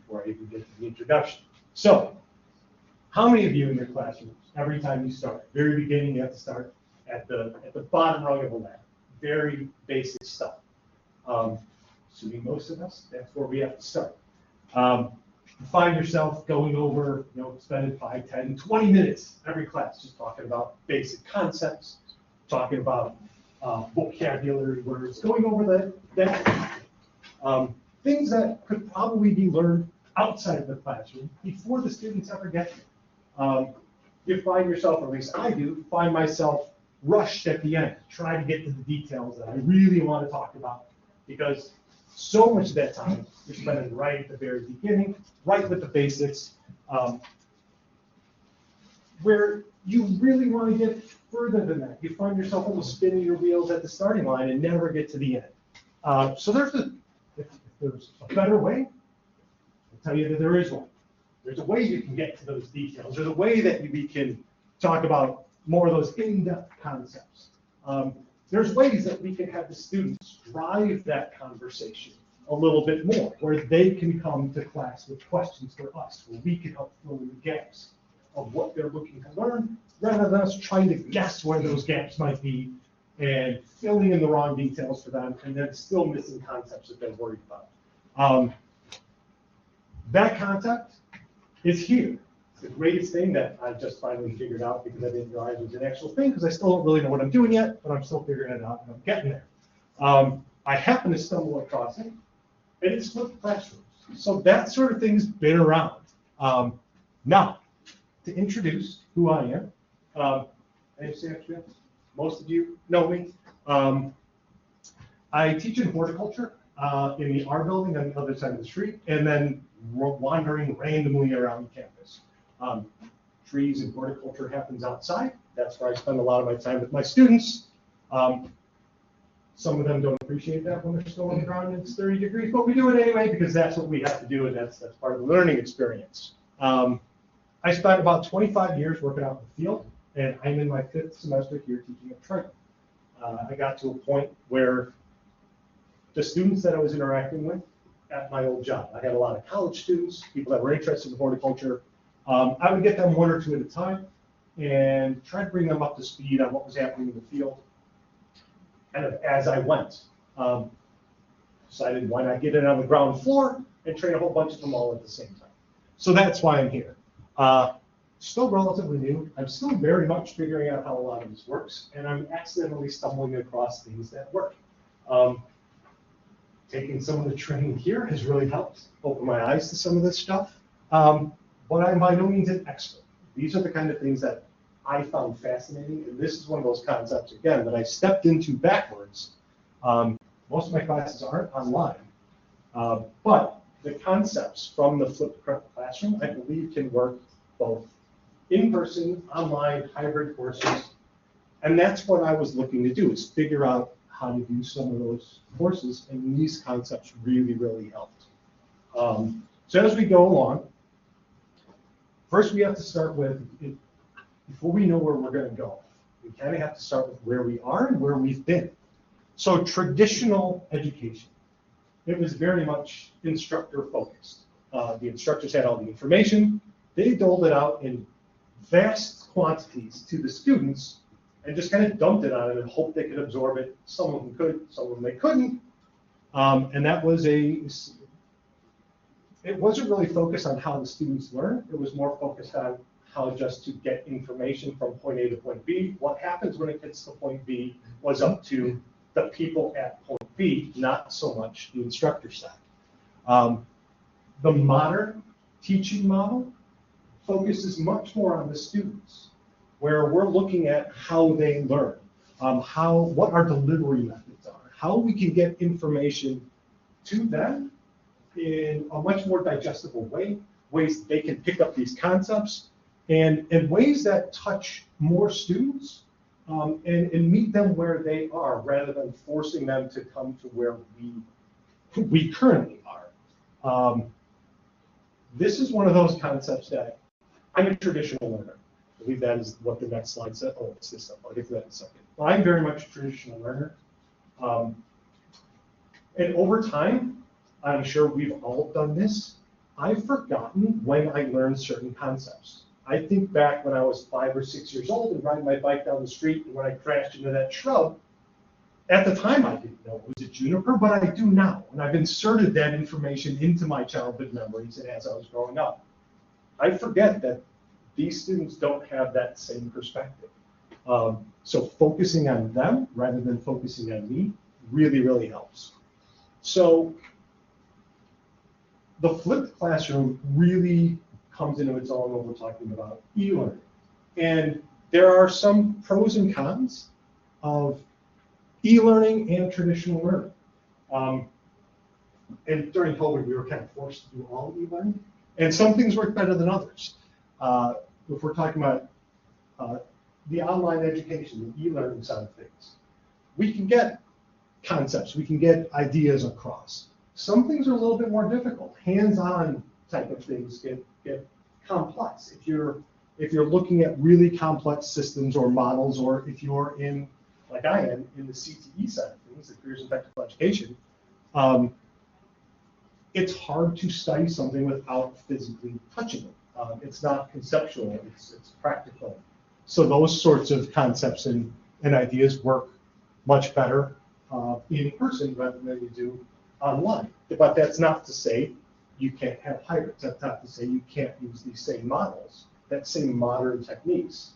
before I even get to the introduction. So, how many of you in your classrooms, every time you start, very beginning, you have to start at the bottom rung of the ladder, very basic stuff. Assuming most of us, that's where we have to start. You find yourself going over, spending 5, 10, 20 minutes every class just talking about basic concepts, talking about vocabulary words, going over that things that could probably be learned outside of the classroom before the students ever get there. You find yourself, or at least I do, find myself rushed at the end, trying to get to the details that I really want to talk about, because so much of that time you're spending right at the very beginning, right with the basics, where you really want to get further than that. You find yourself almost spinning your wheels at the starting line and never get to the end. So if there's a better way, I'll tell you that there is one. There's a way you can get to those details. There's a way that we can talk about more of those in-depth concepts. There's ways that we can have the students drive that conversation a little bit more, where they can come to class with questions for us, where we can help fill in the gaps of what they're looking to learn, rather than us trying to guess where those gaps might be and filling in the wrong details for them and then still missing concepts that they're worried about. That concept is here. It's the greatest thing that I just finally figured out, because I didn't realize it was an actual thing, because I still don't really know what I'm doing yet, but I'm still figuring it out and I'm getting there. I happen to stumble across it, and it's flipped classrooms. So that sort of thing's been around. Now, to introduce who I am, most of you know me. I teach in horticulture in the R building on the other side of the street, and then wandering randomly around campus. Trees and horticulture happens outside. That's where I spend a lot of my time with my students. Some of them don't appreciate that when they're still on the ground and it's 30 degrees, but we do it anyway because that's what we have to do, and that's part of the learning experience. I spent about 25 years working out in the field, and I'm in my 5th semester here teaching at Triton. I got to a point where the students that I was interacting with at my old job, I had a lot of college students, people that were interested in horticulture. I would get them 1 or 2 at a time and try to bring them up to speed on what was happening in the field, kind of as I went. Decided why not get in on the ground floor and train a whole bunch of them all at the same time. So that's why I'm here. Still relatively new. I'm still very much figuring out how a lot of this works, and I'm accidentally stumbling across things that work. Taking some of the training here has really helped open my eyes to some of this stuff, but I'm by no means an expert. These are the kind of things that I found fascinating, and this is one of those concepts, again, that I stepped into backwards. Most of my classes aren't online, but the concepts from the flipped classroom, I believe, can work both in person, online, hybrid courses, and that's what I was looking to do, is figure out how to do some of those courses, and these concepts really, really helped. So as we go along, first we have to start with, before we know where we're going to go, we kind of have to start with where we are and where we've been. So traditional education, it was very much instructor focused. The instructors had all the information. They doled it out in vast quantities to the students and just kind of dumped it on them and hoped they could absorb it. Some of them could, some of them they couldn't. And that was it wasn't really focused on how the students learn. It was more focused on how just to get information from point A to point B. What happens when it gets to point B was up to the people at point B, not so much the instructor side. The modern teaching model focuses much more on the students, where we're looking at how they learn, what our delivery methods are, how we can get information to them in a much more digestible way, ways they can pick up these concepts, and in ways that touch more students and meet them where they are, rather than forcing them to come to where we currently are. This is one of those concepts that I'm a traditional learner. I believe that is what the next slide said. Oh, it's this stuff. I'll get to that in a second. I'm very much a traditional learner. And over time, I'm sure we've all done this. I've forgotten when I learned certain concepts. I think back when I was 5 or 6 years old and riding my bike down the street, and when I crashed into that shrub, at the time I didn't know it was a juniper, but I do now. And I've inserted that information into my childhood memories and as I was growing up. I forget that these students don't have that same perspective. So focusing on them rather than focusing on me really, really helps. So the flipped classroom really comes into its own when we're talking about e-learning. And there are some pros and cons of e-learning and traditional learning. And during COVID, we were kind of forced to do all e-learning. And some things work better than others. If we're talking about the online education, the e-learning side of things, we can get concepts, we can get ideas across. Some things are a little bit more difficult. Hands-on type of things get complex. If you're looking at really complex systems or models, or if you're in, like I am, in the CTE side of things, the careers in technical education, it's hard to study something without physically touching it. It's not conceptual, it's practical. So those sorts of concepts and ideas work much better in person rather than you do online. But that's not to say you can't have hybrids. That's not to say you can't use these same models, that same modern techniques,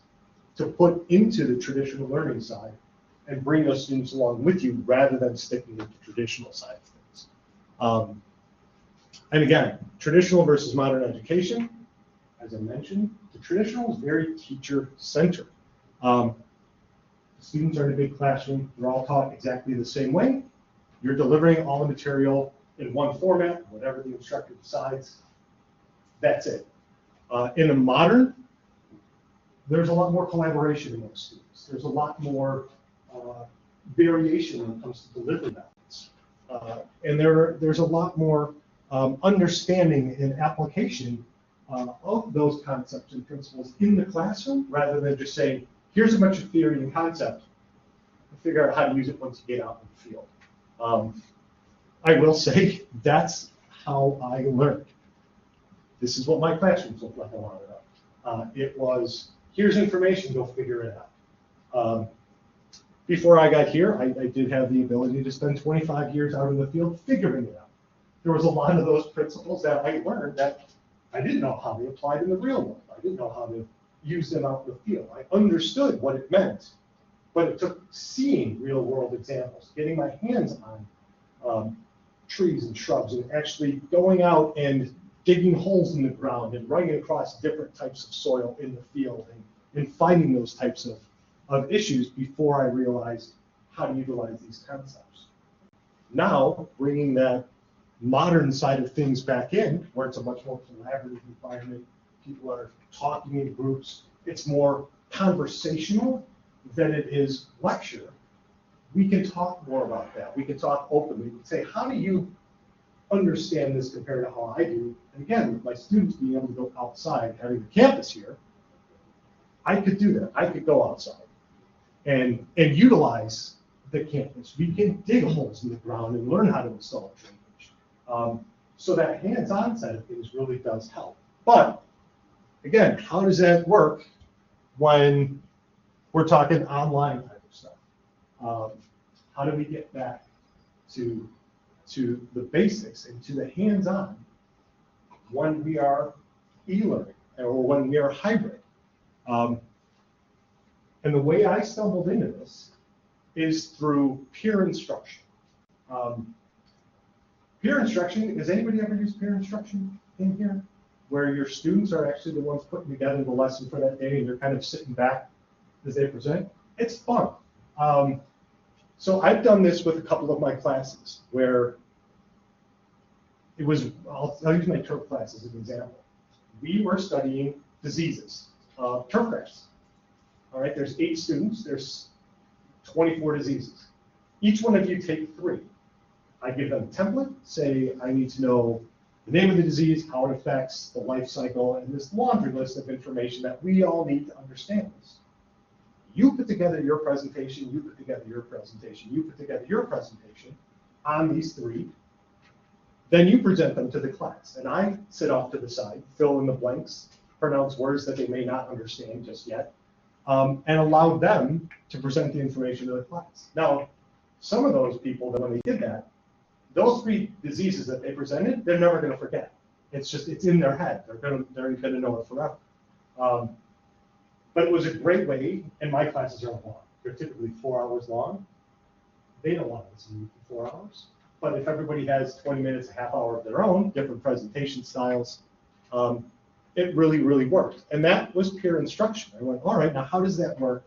to put into the traditional learning side and bring those students along with you rather than sticking with the traditional side of things. And again, traditional versus modern education, as I mentioned, the traditional is very teacher-centered. Students are in a big classroom, they're all taught exactly the same way. You're delivering all the material in one format, whatever the instructor decides, that's it. In a modern, there's a lot more collaboration among students. There's a lot more variation when it comes to delivery methods. And there's a lot more understanding and application of those concepts and principles in the classroom, rather than just saying, here's a bunch of theory and concept, and figure out how to use it once you get out in the field. I will say that's how I learned. This is what my classrooms looked like a lot of it. It was, here's information, go figure it out. Before I got here, I did have the ability to spend 25 years out in the field figuring it out. There was a lot of those principles that I learned that I didn't know how they applied in the real world. I didn't know how to use them out in the field. I understood what it meant, but it took seeing real world examples, getting my hands on trees and shrubs, and actually going out and digging holes in the ground and running across different types of soil in the field and finding those types of issues before I realized how to utilize these concepts. Now, bringing that modern side of things back in, where it's a much more collaborative environment, people are talking in groups, it's more conversational than it is lecture. We can talk more about that. We can talk openly. We can say, how do you understand this compared to how I do? And again, with my students being able to go outside, having the campus here, I could do that. I could go outside and utilize the campus. We can dig holes in the ground and learn how to install drainage. So that hands-on side of things really does help. But again, how does that work when we're talking online type of stuff? How do we get back to the basics and to the hands-on when we are e-learning or when we are hybrid? And the way I stumbled into this is through peer instruction. Peer instruction, has anybody ever used peer instruction in here? Where your students are actually the ones putting together the lesson for that day and you're kind of sitting back as they present? It's fun. So I've done this with a couple of my classes where it was, I'll use my turf class as an example. We were studying diseases, turf grass. All right, there's 8 students, there's 24 diseases. Each one of you take 3. I give them a template, say I need to know the name of the disease, how it affects, the life cycle, and this laundry list of information that we all need to understand this. You put together your presentation, you put together your presentation, you put together your presentation on these 3 Then you present them to the class, and I sit off to the side, fill in the blanks, pronounce words that they may not understand just yet, and allow them to present the information to the class. Now, some of those people, that when they did that, those 3 diseases that they presented, they're never going to forget. It's in their head. They're going to know it forever. But it was a great way, and my classes are long. They're typically 4 hours long. They don't want to listen to me for 4 hours. But if everybody has 20 minutes, a half hour of their own, different presentation styles, it really, really worked. And that was peer instruction. I went, all right, now how does that work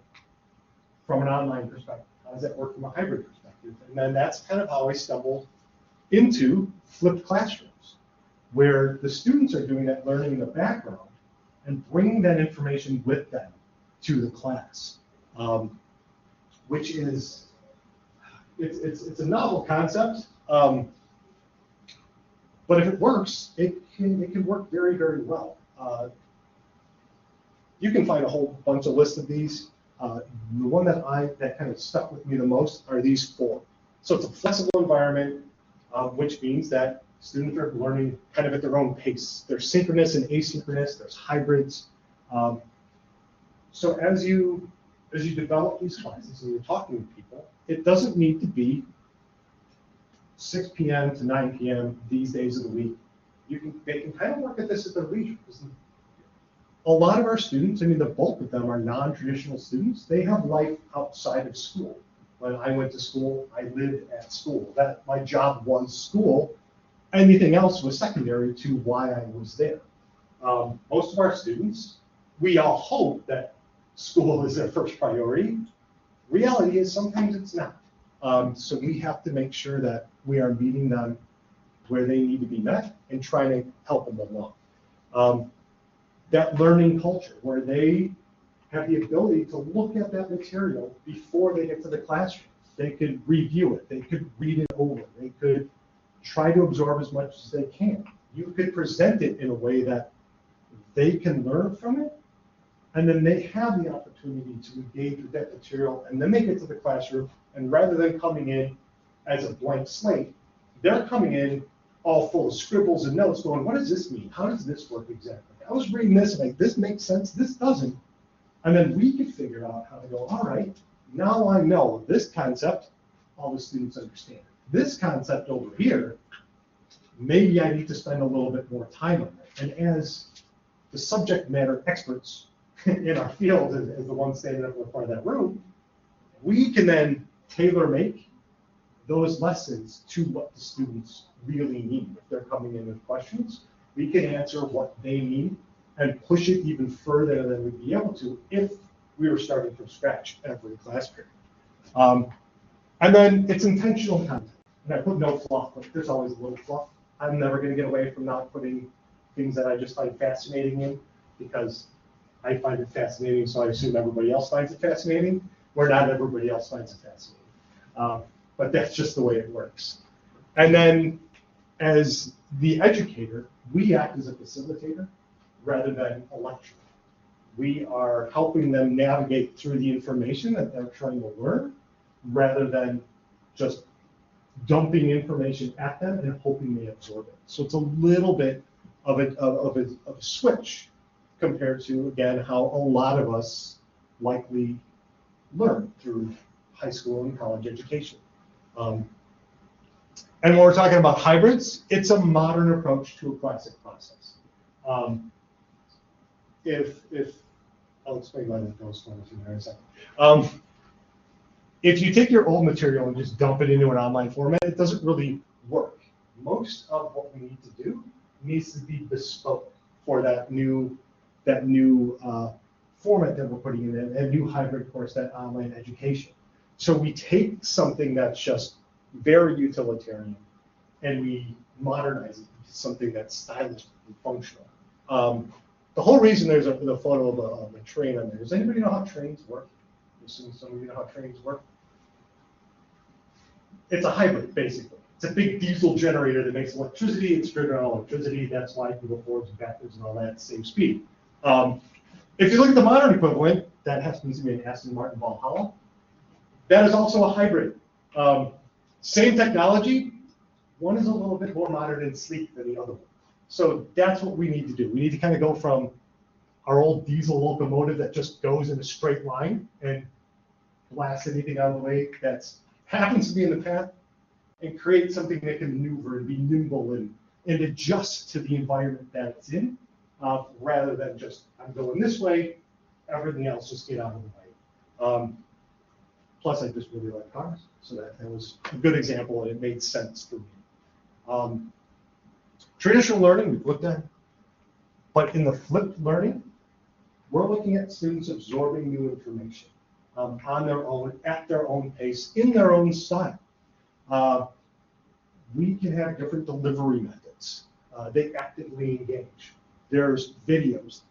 from an online perspective? How does that work from a hybrid perspective? And then that's kind of how I stumbled into flipped classrooms, where the students are doing that learning in the background and bringing that information with them to the class, which is, it's a novel concept, but if it works, it can work very, very well. You can find a whole bunch of lists of these. The one that kind of stuck with me the most are these 4. So it's a flexible environment, which means that students are learning kind of at their own pace. There's synchronous and asynchronous. There's hybrids. So as you develop these classes and you're talking to people, it doesn't need to be 6 p.m. to 9 p.m. these days of the week. They can kind of work at this at their leisure. A lot of our students, I mean, the bulk of them are non-traditional students. They have life outside of school. When I went to school, I lived at school. My job was school. Anything else was secondary to why I was there. Most of our students, we all hope that school is their first priority. Reality is sometimes it's not. So we have to make sure that we are meeting them where they need to be met and trying to help them along. That learning culture where they have the ability to look at that material before they get to the classroom. They could review it. They could read it over. They could try to absorb as much as they can. You could present it in a way that they can learn from it, and then they have the opportunity to engage with that material, and then they get to the classroom, and rather than coming in as a blank slate, they're coming in all full of scribbles and notes going, what does this mean? How does this work exactly? I was reading this, and like, this makes sense, this doesn't. And then we could figure out how to go, all right, now I know this concept, all the students understand. This concept over here, maybe I need to spend a little bit more time on it. And as the subject matter experts in our field, as the ones standing up in the front of that room, we can then tailor make those lessons to what the students really need. If they're coming in with questions, we can answer what they need and push it even further than we'd be able to if we were starting from scratch every class period. And then it's intentional content. And I put no fluff, but there's always a little fluff. I'm never going to get away from not putting things that I just find fascinating in, because I find it fascinating, so I assume everybody else finds it fascinating, where not everybody else finds it fascinating. But that's just the way it works. And then as the educator, we act as a facilitator rather than a lecturer. We are helping them navigate through the information that they're trying to learn, rather than just dumping information at them and hoping they absorb it. So it's a little bit of a switch compared to, again, how a lot of us likely learn through high school and college education. And when we're talking about hybrids, it's a modern approach to a classic process. I'll explain why that goes in a second. If you take your old material and just dump it into an online format, it doesn't really work. Most of what we need to do needs to be bespoke for that new format that we're putting in, that new hybrid course, that online education. So we take something that's just very utilitarian and we modernize it into something that's stylish and functional. The whole reason there's the photo of a train on there. Does anybody know how trains work? Assuming some of you know how trains work. It's a hybrid, basically. It's a big diesel generator that makes electricity. It's driven on electricity. That's why people forwards and backwards and all that at the same speed. If you look at the modern equivalent, that happens to be an Aston Martin Valhalla. That is also a hybrid. Same technology, One is a little bit more modern and sleek than the other one. So that's what we need to do. We need to kind of go from our old diesel locomotive that just goes in a straight line and blasts anything out of the way that happens to be in the path, and create something that can maneuver and be nimble and adjust to the environment that it's in, rather than just, I'm going this way, everything else just get out of the way. Plus, I just really like cars, so that was a good example, and it made sense for me. Traditional learning, we've looked at, but in the flipped learning, we're looking at students absorbing new information on their own, at their own pace, in their own style. We can have different delivery methods. They actively engage. There's videos.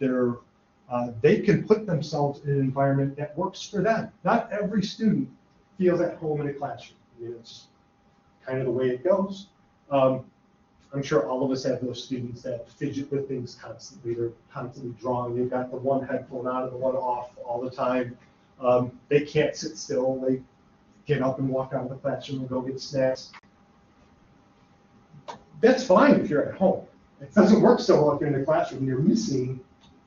They can put themselves in an environment that works for them. Not every student feels at home in a classroom. I mean, it's kind of the way it goes. I'm sure all of us have those students that fidget with things constantly. They're constantly drawing. They've got the one headphone on and the one off all the time. They can't sit still. They get up and walk out of the classroom and go get snacks. That's fine if you're at home. It doesn't work so well if you're in the classroom. You're missing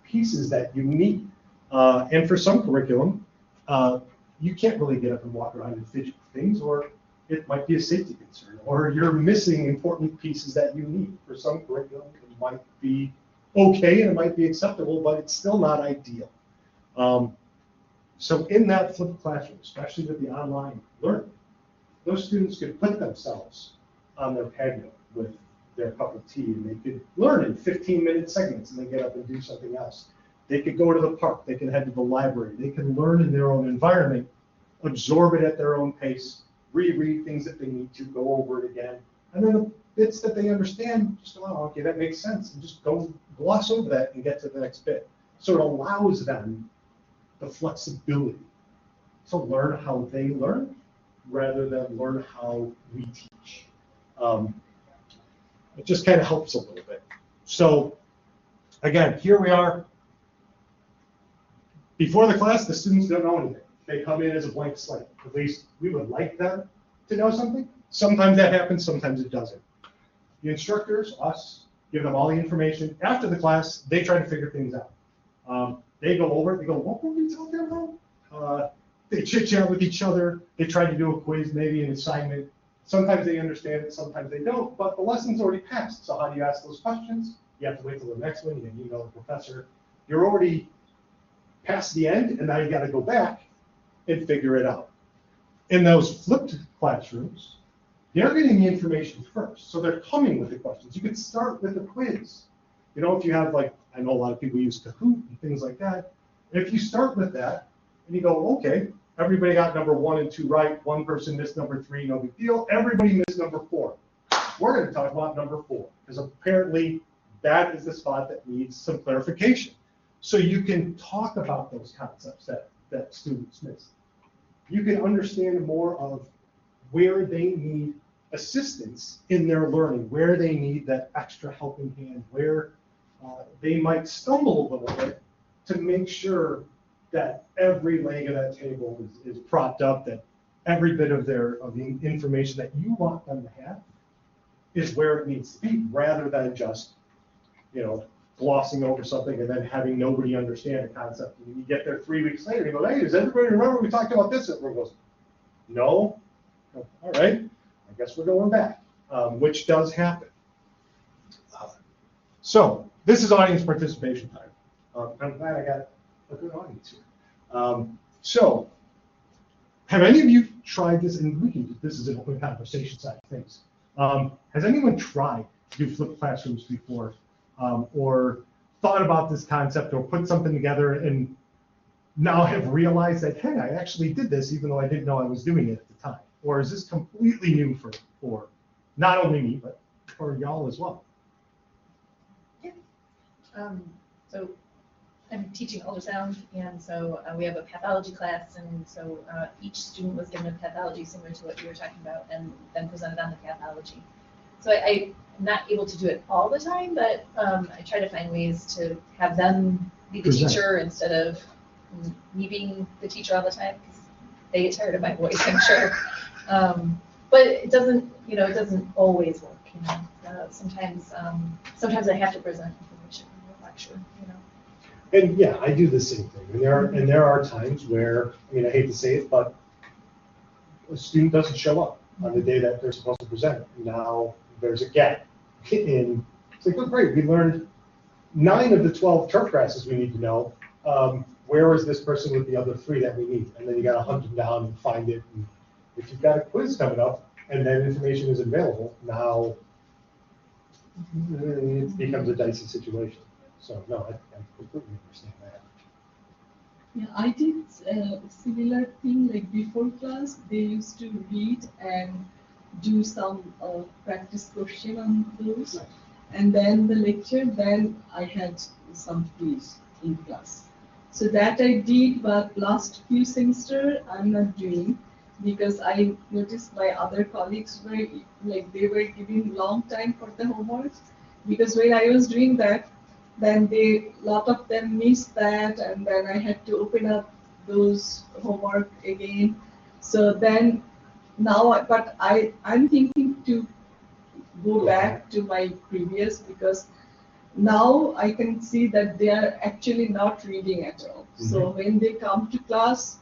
pieces that you need. And for some curriculum, you can't really get up and walk around and fidget with things, or it might be a safety concern, or you're missing important pieces that you need. For some curriculum, it might be okay and it might be acceptable, but it's still not ideal. So in that flipped classroom, especially with the online learning, those students could put themselves on their patio with their cup of tea, and they could learn in 15-minute segments and then get up and do something else. They could go to the park, they can head to the library, they can learn in their own environment, absorb it at their own pace, reread things that they need to, go over it again, and then the bits that they understand, just, oh, okay, that makes sense, and just go gloss over that and get to the next bit. So it allows them the flexibility to learn how they learn rather than learn how we teach. It just kind of helps a little bit. So again, here we are. Before the class, the students don't know anything. They come in as a blank slate. At least we would like them to know something. Sometimes that happens, sometimes it doesn't. The instructors, us, give them all the information. After the class, they try to figure things out. They go over it, they go, what were we talking about? They chit-chat with each other. They try to do a quiz, maybe an assignment. Sometimes they understand it, sometimes they don't, but the lesson's already passed. So how do you ask those questions? You have to wait till the next one, you email the professor. You're already past the end, and now you got to go back and figure it out. In those flipped classrooms, they're getting the information first, so they're coming with the questions. You could start with a quiz. You know, if you have, like, I know a lot of people use Kahoot and things like that. If you start with that, and you go, okay, everybody got number 1 and 2 right, one person missed number 3, no big deal. Everybody missed number 4. We're going to talk about number 4, because apparently that is the spot that needs some clarification. So you can talk about those concepts that students miss. You can understand more of where they need assistance in their learning, where they need that extra helping hand, where they might stumble a little bit to make sure that every leg of that table is propped up, that every bit of the information that you want them to have is where it needs to be, rather than just, you know, glossing over something and then having nobody understand the concept. And you get there 3 weeks later and you go, hey, does everybody remember we talked about this? And everyone goes, no. All right, I guess we're going back, which does happen. So this is audience participation time. I'm glad I got a good audience here. So have any of you tried this? And we can, this is an open conversation side of things. Has anyone tried to do flipped classrooms before? Or thought about this concept or put something together and now have realized that, hey, I actually did this even though I didn't know I was doing it at the time? Or is this completely new for not only me, but for y'all as well? Yeah. So I'm teaching ultrasound, and so we have a pathology class, and so each student was given a pathology similar to what you were talking about and then presented on the pathology. So I'm not able to do it all the time, but I try to find ways to have them be the teacher instead of me being the teacher all the time, because they get tired of my voice, I'm sure. But it doesn't, it doesn't always work, sometimes I have to present information in a lecture, And yeah, I do the same thing. And there are times where, I mean, I hate to say it, but a student doesn't show up on the day that they're supposed to present. Now there's a gap in, it's like, oh great, we learned 9 of the 12 turf grasses we need to know. Where is this person with the other 3 that we need? And then you gotta hunt them down and find it. And if you've got a quiz coming up and that information is available, now it becomes a dicey situation. So no, I completely understand that. Yeah, I did a similar thing, like before class, they used to read and do some practice question on those. And then the lecture, then I had some quiz in class. So that I did, but last few semester I'm not doing, because I noticed my other colleagues were like, they were giving long time for the homeworks, because when I was doing that, then lot of them missed that, and then I had to open up those homework again. So then now, but I'm thinking to go back to my previous, because now I can see that they are actually not reading at all. Mm-hmm. So when they come to class,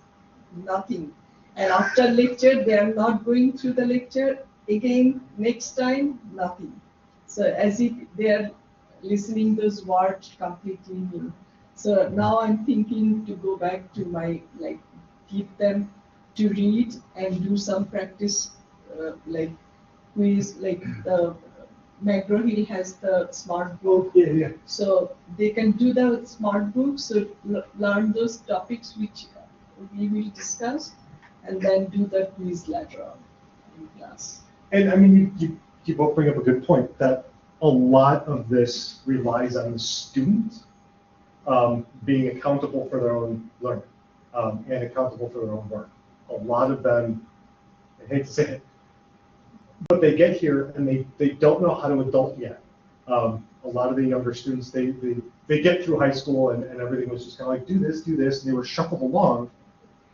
nothing. And after lecture, they are not going through the lecture again. Next time, nothing. So as if they are listening those words completely new. So now I'm thinking to go back to my, like, keep them to read and do some practice, like quiz, like the McGraw-Hill has the smart book. Yeah. So they can do the smart book, so learn those topics which we will discuss, and then do the quiz later on in class. And I mean, you both bring up a good point that a lot of this relies on the student being accountable for their own learning and accountable for their own work. A lot of them, I hate to say it, but they get here and they don't know how to adult yet. A lot of the younger students, they get through high school and everything was just kind of like, do this, and they were shuffled along.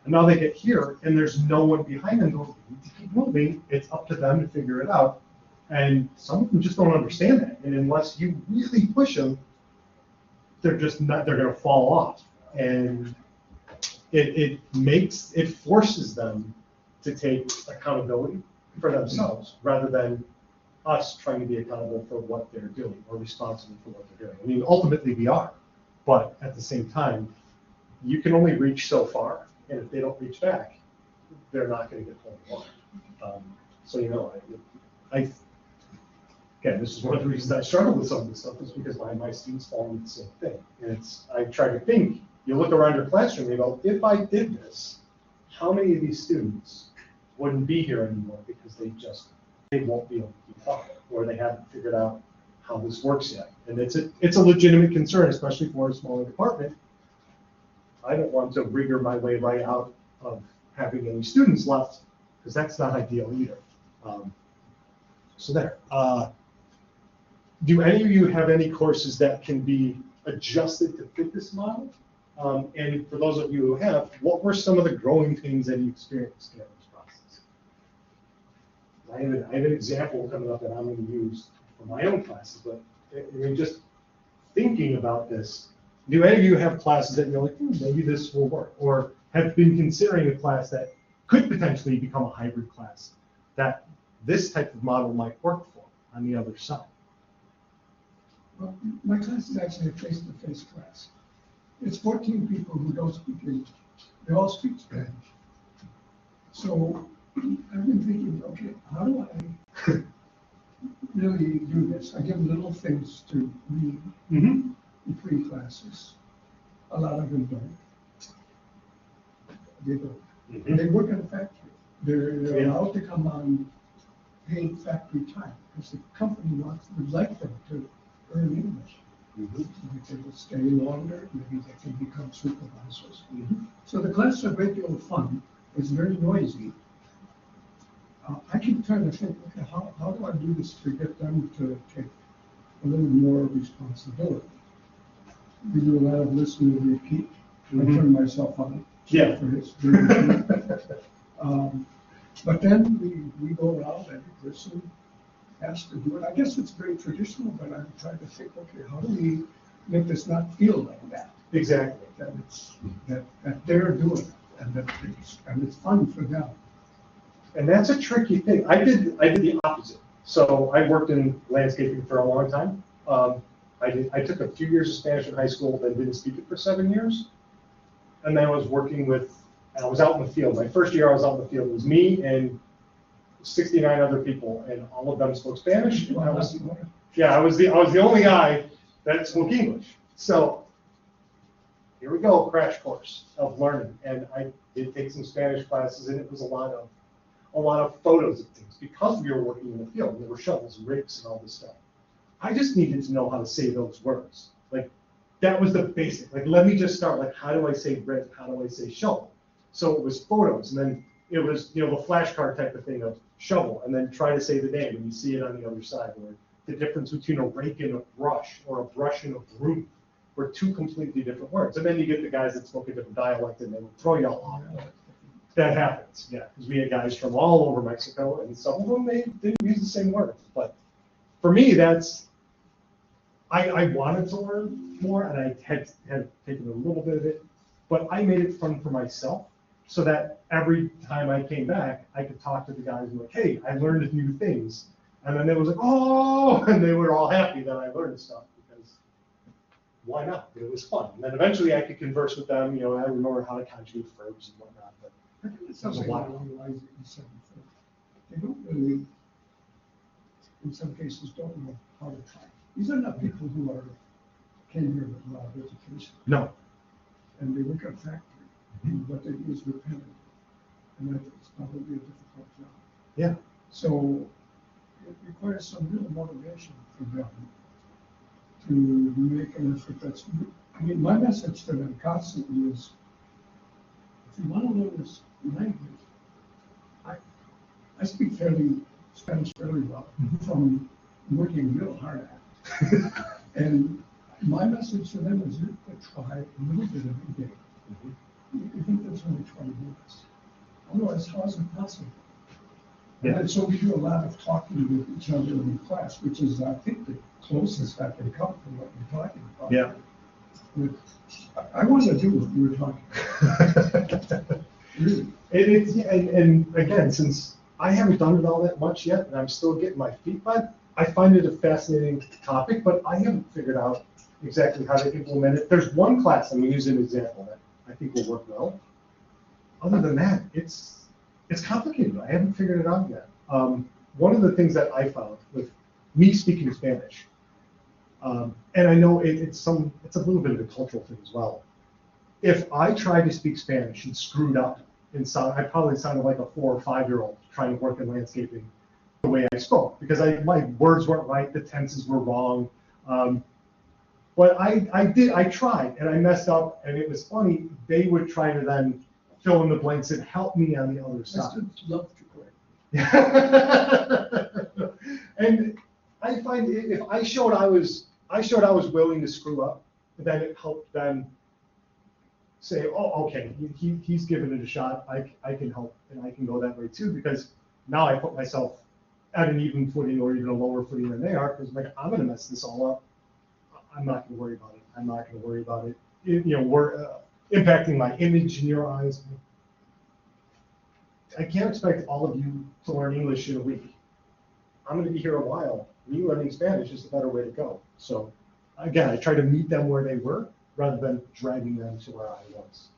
And now they get here and there's no one behind them going, you need to keep moving. It's up to them to figure it out. And some of them just don't understand that. And unless you really push them, they're going to fall off. And it forces them to take accountability for themselves rather than us trying to be accountable for what they're doing or responsible for what they're doing. I mean, ultimately we are, but at the same time, you can only reach so far, and if they don't reach back, they're not going to get pulled along. So, again, this is one of the reasons I struggle with some of this stuff, is because my students fall into the same thing. And I try to think, you look around your classroom and you go, if I did this, how many of these students wouldn't be here anymore because they won't be able to keep up, or they haven't figured out how this works yet. And it's a legitimate concern, especially for a smaller department. I don't want to rigor my way right out of having any students left, because that's not ideal either. So there. Do any of you have any courses that can be adjusted to fit this model? And for those of you who have, what were some of the growing pains that you experienced in this process? I have an example coming up that I'm going to use for my own classes, but I mean, just thinking about this, do any of you have classes that you're like, maybe this will work, or have been considering a class that could potentially become a hybrid class that this type of model might work for on the other side? Well, my class is actually a face-to-face class. It's 14 people who don't speak English. They all speak Spanish. So I've been thinking, okay, how do I really do this? I give little things to read between classes. A lot of them don't. They don't. They work at a factory. They're allowed to come on paid factory time because the company would like them to earn English. Maybe they will stay longer, maybe they can become supervisors. So the classes are a great deal of fun. It's very noisy. I keep trying to think, okay, how do I do this to get them to take a little more responsibility? We do a lot of listen and repeat. I turn myself on. Yeah. For his But then we go around, every person has to do it. I guess it's very traditional, but I'm trying to think, okay, how do we make this not feel like that? Exactly. That it's, that they're doing it, and it's fun for them. And that's a tricky thing. I did the opposite. So I worked in landscaping for a long time. I took a few years of Spanish in high school, then didn't speak it for 7 years. And then I was I was out in the field. My first year I was out in the field. It was me and 69 other people, and all of them spoke Spanish. And I was the only guy that spoke English. So here we go, crash course of learning. And I did take some Spanish classes, and it was a lot of photos of things because we were working in the field. There were shovels and rakes and all this stuff. I just needed to know how to say those words. Like, that was the basic. Like, let me just start. Like, how do I say rake? How do I say shovel? So it was photos, and then it was, the flashcard type of thing of shovel, and then try to say the name, and you see it on the other side. Or the difference between a rake and a brush, or a brush and a broom, were two completely different words. And then you get the guys that spoke a different dialect, and they would throw you all off. That happens, yeah, because we had guys from all over Mexico, and some of them, they didn't use the same words. But for me, I wanted to learn more, and I had taken a little bit of it, but I made it fun for myself so that every time I came back, I could talk to the guys and be like, hey, I learned new things. And then they was like, oh, and they were all happy that I learned stuff because why not? It was fun. And then eventually I could converse with them. I remember how to conjugate verbs and whatnot. But I think it sounds like along the lines that you said before. They don't really, in some cases, don't know how to try. These are not people who came here with a lot of education. No. And they work at a factory, and what they do is repetitive. And I think it's probably a difficult job. Yeah. So it requires some real motivation for them to make an effort that's, I mean, my message to them constantly is, if you want to learn this language, I speak Spanish fairly well from working real hard at it. And my message to them is to try a little bit every day. You think that's only 20 minutes. Otherwise, how is it possible? Yeah. And so we do a lot of talking with each other in class, which is, I think, the closest I can come to what you're talking about. Yeah. I want to do what you were talking about. Really. And again, since I haven't done it all that much yet, and I'm still getting my feet wet, I find it a fascinating topic, but I haven't figured out exactly how to implement it. There's one class I'm going to use as an example that I think will work well. Other than that, it's complicated. I haven't figured it out yet. One of the things that I found with me speaking Spanish, and I know it's a little bit of a cultural thing as well. If I tried to speak Spanish and screwed up I probably sounded like a 4 or 5-year-old trying to work in landscaping the way I spoke, because my words weren't right, the tenses were wrong. But I tried, and I messed up, and it was funny. They would try to then fill in the blanks and help me on the other side. I still love to quit. And I find if I showed I was willing to screw up, then it helped them say, oh, okay, he's given it a shot. I can help, and I can go that way too, because now I put myself at an even footing or even a lower footing than they are, because I'm going to mess this all up. I'm not going to worry about it. I'm not going to worry about it. We're impacting my image in your eyes. I can't expect all of you to learn English in a week. I'm going to be here a while. Me learning Spanish is the better way to go. So again, I try to meet them where they were rather than dragging them to where I was.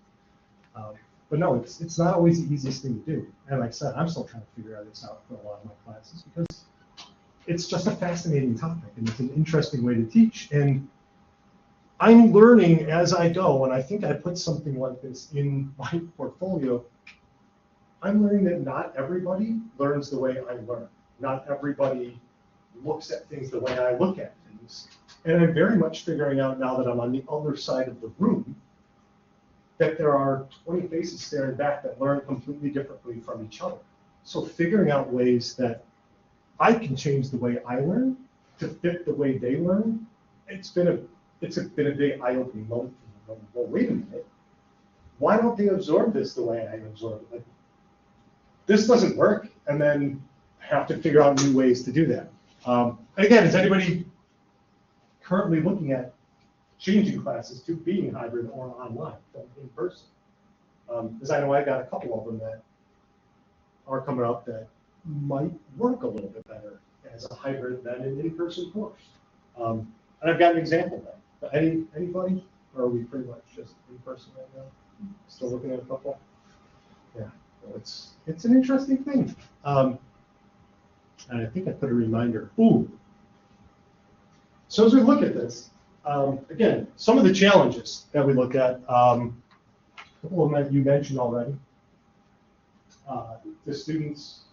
But no, it's not always the easiest thing to do. And like I said, I'm still trying to figure this out for a lot of my classes because it's just a fascinating topic and it's an interesting way to teach. And I'm learning as I go, and I think I put something like this in my portfolio. I'm learning that not everybody learns the way I learn. Not everybody looks at things the way I look at things. And I'm very much figuring out now that I'm on the other side of the room that there are 20 faces staring back that learn completely differently from each other. So figuring out ways that I can change the way I learn to fit the way they learn, it's been a big eye-opening moment. Well, wait a minute. Why don't they absorb this the way I absorb it? Like, this doesn't work, and then have to figure out new ways to do that. And again, is anybody currently looking at changing classes to being hybrid or online than in person? Because I know I got a couple of them that are coming up that might work a little bit better as a hybrid than an in-person course. And I've got an example of that. But anybody? Or are we pretty much just in person right now? Still looking at a couple? Yeah, well, it's an interesting thing. And I think I put a reminder. Ooh. So as we look at this, again, some of the challenges that we look at, a couple of them that you mentioned already. The students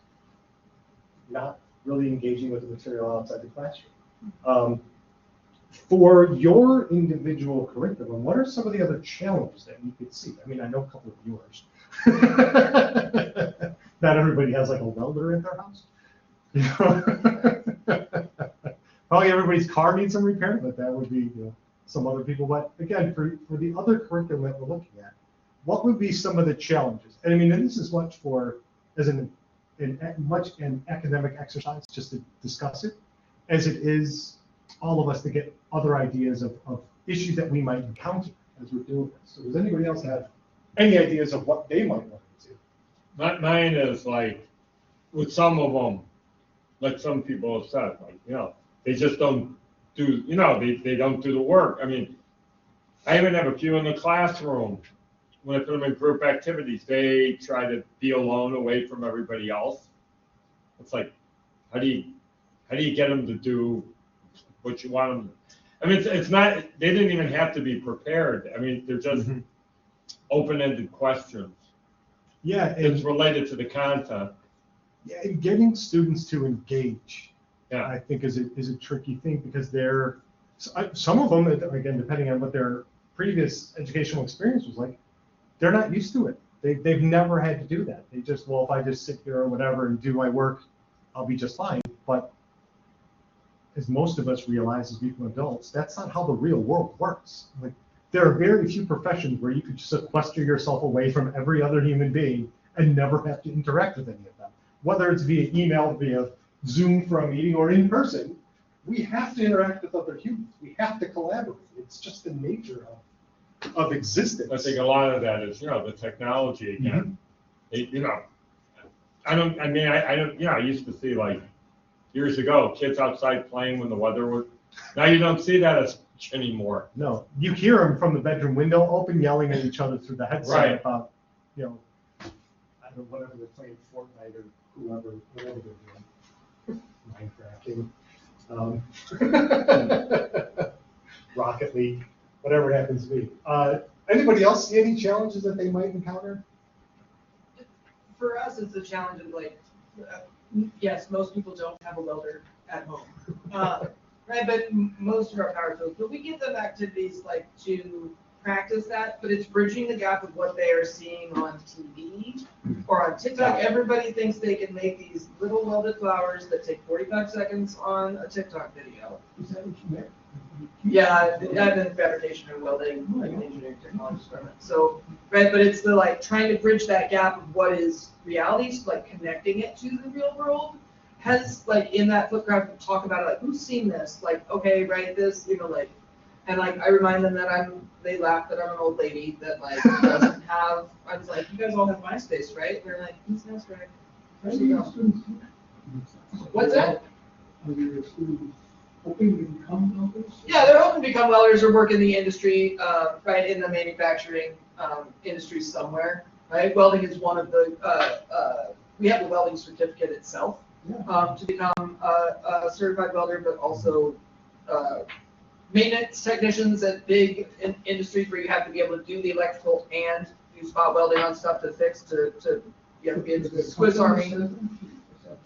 not really engaging with the material outside the classroom. For your individual curriculum, what are some of the other challenges that you could see? I mean, I know a couple of yours. Not everybody has like a welder in their house. You know? Probably everybody's car needs some repair, but that would be some other people. But again, for the other curriculum that we're looking at, what would be some of the challenges? And I mean, and this is much for as an academic exercise just to discuss it, as it is all of us to get other ideas of issues that we might encounter as we're doing this. So does anybody else have any ideas of what they might want to do? Mine is like, with some of them, like some people have said, like, they just don't do, they don't do the work. I mean, I even have a few in the classroom. When I put them in group activities, they try to be alone, away from everybody else. It's like, how do you get them to do what you want them to? I mean, it's not, they didn't even have to be prepared. I mean, they're just open-ended questions. Yeah, it's related to the content. Yeah, and getting students to engage, yeah, I think is a tricky thing, because some of them, again, depending on what their previous educational experience was like, they're not used to it. They've never had to do that. They just, well, if I just sit here or whatever and do my work, I'll be just fine. But as most of us realize as become adults, that's not how the real world works. Like, there are very few professions where you could just sequester yourself away from every other human being and never have to interact with any of them. Whether it's via email, via Zoom for a meeting, or in person, we have to interact with other humans. We have to collaborate. It's just the nature of existence. I think a lot of that is, the technology again. I used to see, like, years ago, kids outside playing when the weather was, now you don't see that as much anymore. No, you hear them from the bedroom window open, yelling at each other through the headset right. about, I don't know, whatever they're playing, Fortnite or whatever they're doing, Minecrafting, Rocket League, whatever it happens to be. Anybody else see any challenges that they might encounter? For us, it's a challenge of yes, most people don't have a welder at home, right? But most of our power tools, but we give them activities to practice that, but it's bridging the gap of what they are seeing on TV or on TikTok. Everybody thinks they can make these little welded flowers that take 45 seconds on a TikTok video. Is that what you meant? Yeah, I've been fabrication and welding, like an engineering technology department. So, right, but it's the trying to bridge that gap of what is reality, so connecting it to the real world. Has in that flip graph talk about it, who's seen this? Okay, right, this, and I remind them that they laugh that I'm an old lady that doesn't have. I was like, you guys all have MySpace, right? And they're like, who's this, right? What's that? Are your students hoping to become welders? Yeah, they're hoping to become welders or work in the industry, right, in the manufacturing industry somewhere, right? Welding is one of the, we have the welding certificate itself to become a certified welder, but also maintenance technicians at big industries where you have to be able to do the electrical and do spot welding on stuff to fix to be into the Swiss Army.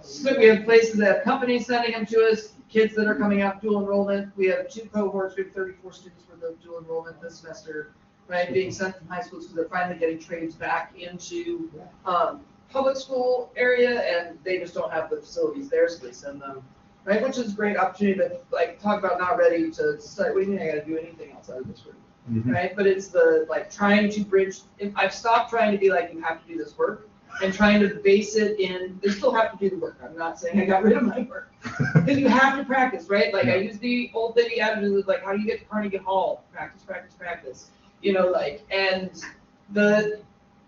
So we have places that have companies sending them to us, kids that are coming out dual enrollment. We have 2 cohorts, we have 34 students for the dual enrollment this semester, right, being sent from high schools because they're finally getting trades back into public school area, and they just don't have the facilities there, so they send them, right, which is a great opportunity to talk about not ready to study. What do you mean I got to do anything outside of this room, right? But it's the trying to bridge. I've stopped trying to be you have to do this work, and trying to base it in, they still have to do the work. I'm not saying I got rid of my work. Because you have to practice, right? Like I use the old lady attitude of like, how do you get to Carnegie Hall? Practice, practice, practice. You know, like, and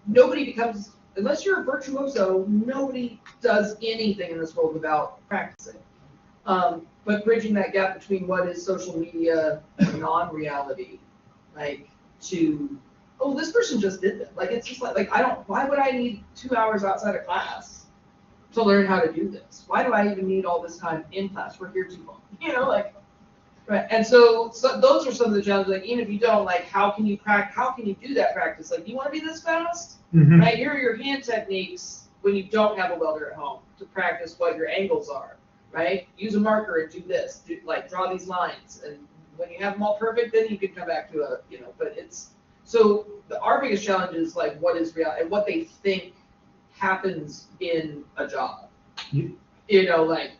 nobody becomes, unless you're a virtuoso, nobody does anything in this world without practicing. But bridging that gap between what is social media and non-reality, like to, oh, this person just did that. Like, it's just like why would I need 2 hours outside of class to learn how to do this? Why do I even need all this time in class? We're here too long, you know, like, right. And so those are some of the challenges, like, even if you don't, like, how can you do that practice? Like, you want to be this fast? Mhm. Right, here are your hand techniques when you don't have a welder at home to practice what your angles are, right? Use a marker and do this, like draw these lines, and when you have them all perfect, then you can come back to a, you know, but it's, so our biggest challenge is like what is reality and what they think happens in a job. You know, like,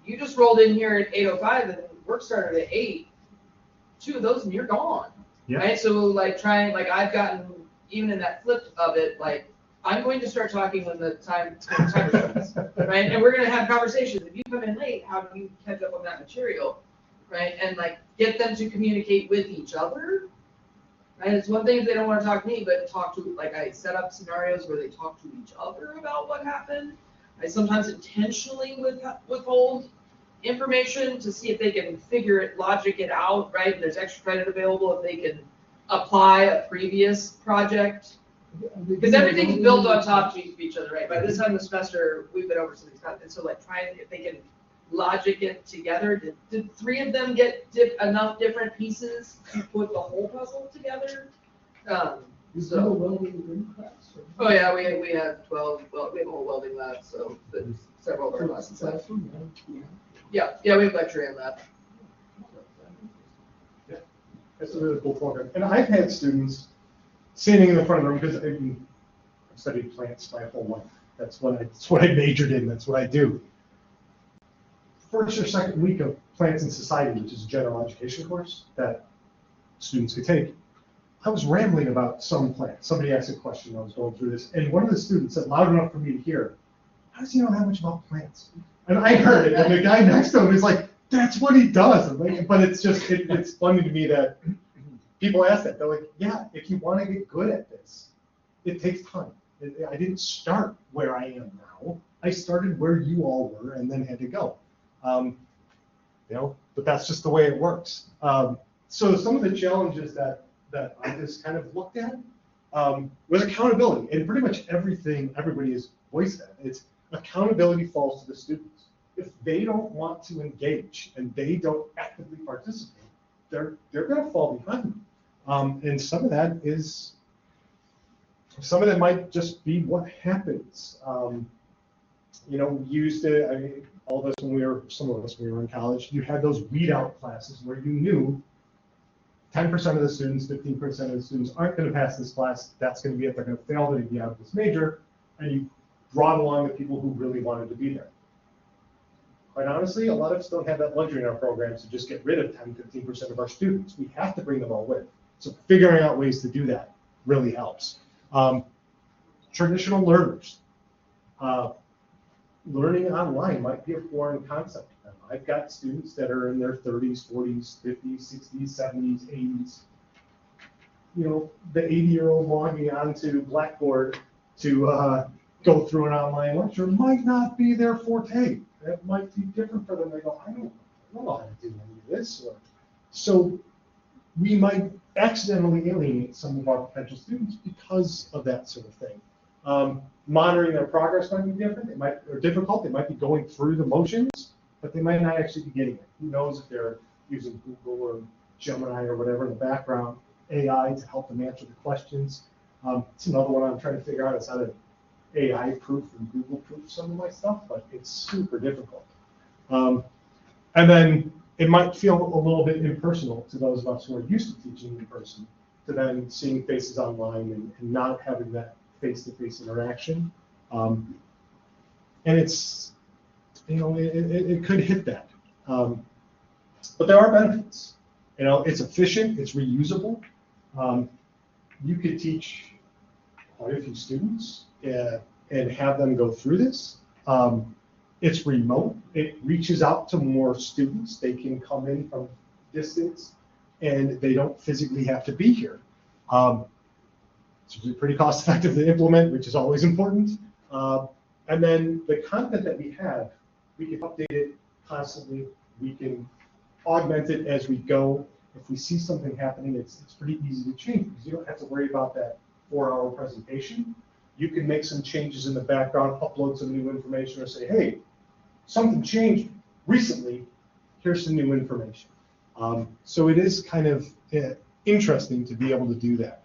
you just rolled in here at 8:05 and work started at 8, 2 of those and you're gone, right? So like I've gotten, even in that flip of it, like, I'm going to start talking when the timer starts, right? And we're going to have conversations. If you come in late, how do you catch up on that material, right? And like get them to communicate with each other, right? It's one thing if they don't want to talk to me, but talk to, like, I set up scenarios where they talk to each other about what happened. I sometimes intentionally withhold information to see if they can logic it out, right? And there's extra credit available if they can apply a previous project, because everything's built on top of each other, right? By this time of the semester, we've been over some of these concepts, and so like trying, if they can logic it together. Did 3 of them get enough different pieces to put the whole puzzle together? Is that a welding room class? Oh yeah, we have 12. Well, we have a whole welding lab, so there's several of our classes. Yeah, we have lecture and lab. That's a really cool program. And I've had students standing in the front of the room, because I've studied plants my whole life. That's what I majored in. That's what I do. First or second week of Plants in Society, which is a general education course that students could take, I was rambling about some plant. Somebody asked a question. I was going through this, and one of the students said, loud enough for me to hear, "How does he know that much about plants?" And I heard it, and the guy next to him is like, "That's what he does." Like, but it's just, it's funny to me that people ask that. They're like, yeah, if you want to get good at this, it takes time. I didn't start where I am now. I started where you all were and then had to go. But that's just the way it works. So some of the challenges that I just kind of looked at was accountability. And pretty much everything everybody has voiced that. It's accountability falls to the students. If they don't want to engage and they don't actively participate, they're going to fall behind. And some of that might just be what happens. We used to, all of us some of us when we were in college, you had those weed out classes where you knew 10% of the students, 15% of the students aren't going to pass this class. That's going to be it. They're going to fail. They're going to be out of this major. And you brought along the people who really wanted to be there. Quite honestly, a lot of us don't have that luxury in our programs to just get rid of 10, 15% of our students. We have to bring them all with. So figuring out ways to do that really helps. Traditional learners. Learning online might be a foreign concept to them. I've got students that are in their 30s, 40s, 50s, 60s, 70s, 80s. The 80-year-old logging onto Blackboard to go through an online lecture might not be their forte. That might be different for them. They go, I don't know how to do any of this. So we might accidentally alienate some of our potential students because of that sort of thing. Monitoring their progress might be different. Or difficult. They might be going through the motions, but they might not actually be getting it. Who knows if they're using Google or Gemini or whatever in the background, AI to help them answer the questions. It's another one I'm trying to figure out. It's how to AI proof and Google proof some of my stuff, but it's super difficult. And then it might feel a little bit impersonal to those of us who are used to teaching in person, to then seeing faces online and not having that face-to-face interaction. And it's, it could hit that. But there are benefits. It's efficient, it's reusable. You could teach quite a few students and have them go through this. It's remote. It reaches out to more students. They can come in from distance, and they don't physically have to be here. It's usually pretty cost effective to implement, which is always important. And then the content that we have, we can update it constantly. We can augment it as we go. If we see something happening, it's pretty easy to change because you don't have to worry about that 4-hour presentation. You can make some changes in the background, upload some new information, or say, hey, something changed recently. Here's some new information. So it is kind of interesting to be able to do that.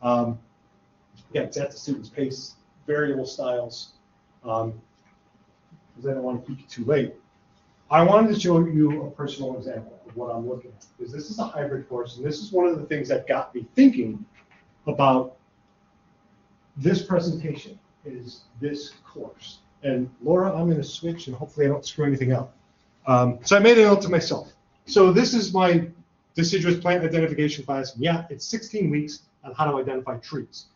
Yeah, it's at the student's pace, variable styles. Because I don't want to keep you too late. I wanted to show you a personal example of what I'm looking at, because this is a hybrid course, and this is one of the things that got me thinking about this presentation is this course. And Laura, I'm going to switch, and hopefully I don't screw anything up. So I made a note to myself. So this is my deciduous plant identification class. Yeah, it's 16 weeks on how to identify trees.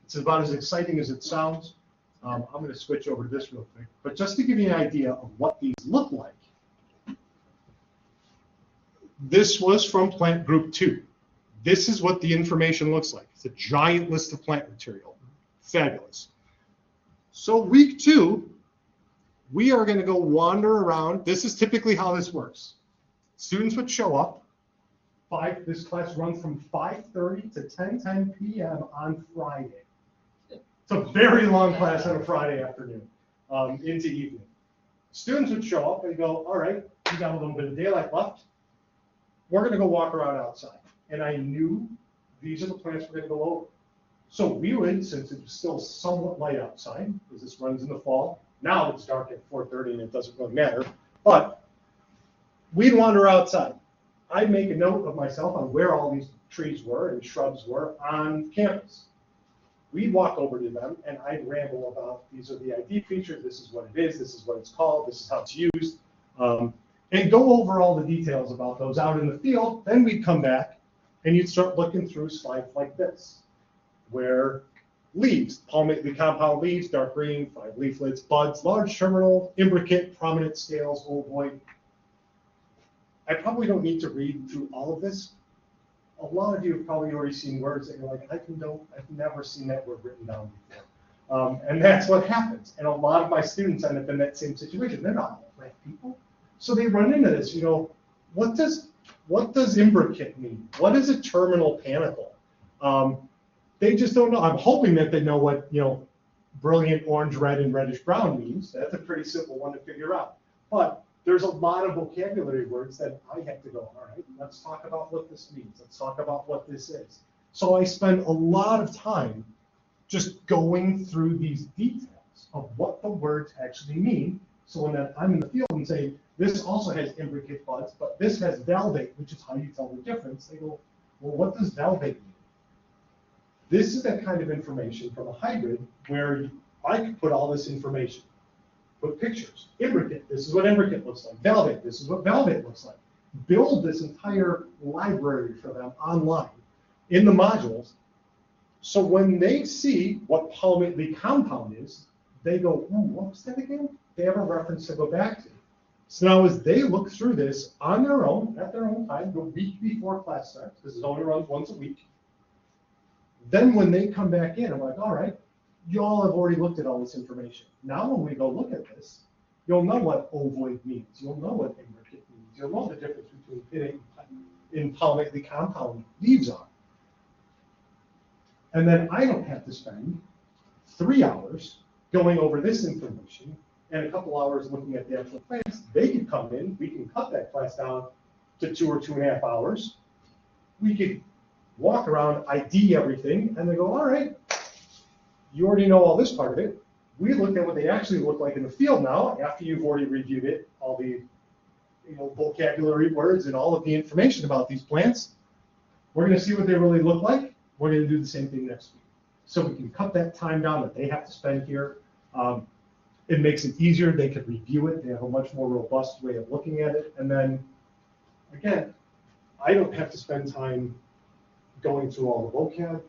It's about as exciting as it sounds. I'm going to switch over to this real quick. But just to give you an idea of what these look like, this was from plant group 2. This is what the information looks like. It's a giant list of plant material. Fabulous. So week 2, we are going to go wander around. This is typically how this works. Students would show up. This class runs from 5:30 to 10:10 p.m. on Friday. It's a very long class on a Friday afternoon into evening. Students would show up and go, all right, we got a little bit of daylight left. We're going to go walk around outside. And I knew these are the plants we're going to go over. So we would, since it was still somewhat light outside, because this runs in the fall. Now it's dark at 4:30 and it doesn't really matter. But we'd wander outside. I'd make a note of myself on where all these trees were and shrubs were on campus. We'd walk over to them and I'd ramble about these are the ID features, this is what it is, this is what it's called, this is how it's used, and go over all the details about those out in the field. Then we'd come back and you'd start looking through slides like this, where leaves, palmately compound leaves, dark green, 5 leaflets, buds, large terminal, imbricate, prominent scales, ovoid. I probably don't need to read through all of this. A lot of you have probably already seen words that you're like, I've never seen that word written down before. And that's what happens. And a lot of my students end up in that same situation. They're not all plant people. So they run into this, what does imbricate mean? What is a terminal panicle? They just don't know. I'm hoping that they know what, brilliant orange, red, and reddish brown means. That's a pretty simple one to figure out. But there's a lot of vocabulary words that I have to go, all right, let's talk about what this means. Let's talk about what this is. So I spend a lot of time just going through these details of what the words actually mean. So when I'm in the field and say, this also has imbricate buds, but this has valvate, which is how you tell the difference. They go, well, what does valvate mean? This is that kind of information from a hybrid where I could put all this information. Put pictures. Imbricate, this is what imbricate looks like. Valvate, this is what valvate looks like. Build this entire library for them online in the modules. So when they see what palmately compound is, they go, what was that again? They have a reference to go back to. So now as they look through this on their own, at their own time, the week before class starts, because it only runs once a week. Then when they come back in, I'm like, all right, you all have already looked at all this information. Now when we go look at this, you'll know what ovoid means. You'll know what imbricate means. You'll know the difference between pinnate and palmately compound leaves are. And then I don't have to spend 3 hours going over this information and a couple hours looking at the actual plants. They can come in, we can cut that class down to 2 or 2.5 hours. We could walk around, ID everything, and they go, all right, you already know all this part of it. We looked at what they actually look like in the field now, after you've already reviewed it, all the vocabulary words and all of the information about these plants. We're going to see what they really look like. We're going to do the same thing next week. So we can cut that time down that they have to spend here. It makes it easier. They can review it. They have a much more robust way of looking at it. And then, again, I don't have to spend time going through all the vocab,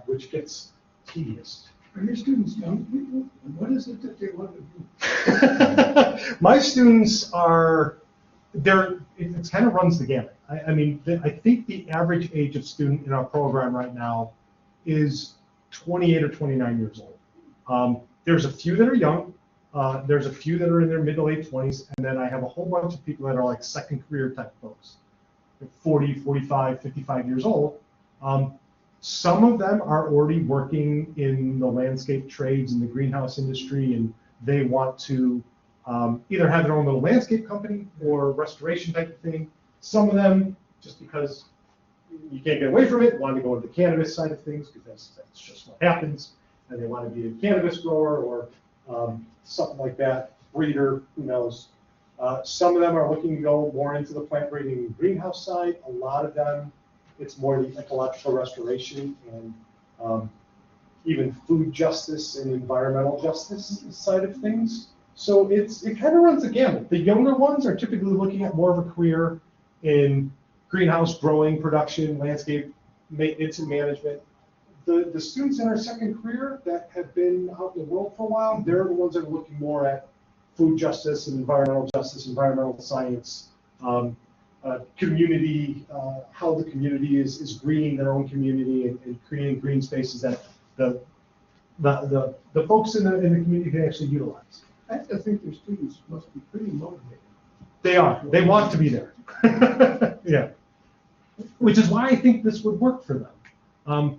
which gets tedious. Are your students young people? And what is it that they want to do? My students are, it kind of runs the gamut. I mean, I think the average age of student in our program right now is 28 or 29 years old. There's a few that are young. There's a few that are in their mid to late 20s. And then I have a whole bunch of people that are like second career type folks, 40, 45, 55 years old. Some of them are already working in the landscape trades in the greenhouse industry, and they want to either have their own little landscape company or restoration type of thing. Some of them, just because you can't get away from it, want to go into the cannabis side of things because that's just what happens, and they want to be a cannabis grower or something like that, breeder, who knows. Some of them are looking to go more into the plant breeding greenhouse side. A lot of them, it's more the ecological restoration and even food justice and environmental justice side of things. So it kind of runs the gamut. The younger ones are typically looking at more of a career in greenhouse growing, production, landscape maintenance and management. The students in our second career that have been out in the world for a while, they're the ones that are looking more at food justice and environmental justice, environmental science, community, how the community is greening their own community and creating green spaces that the folks in the community can actually utilize. I have to think your students must be pretty motivated. They are. They want to be there. Yeah. Which is why I think this would work for them.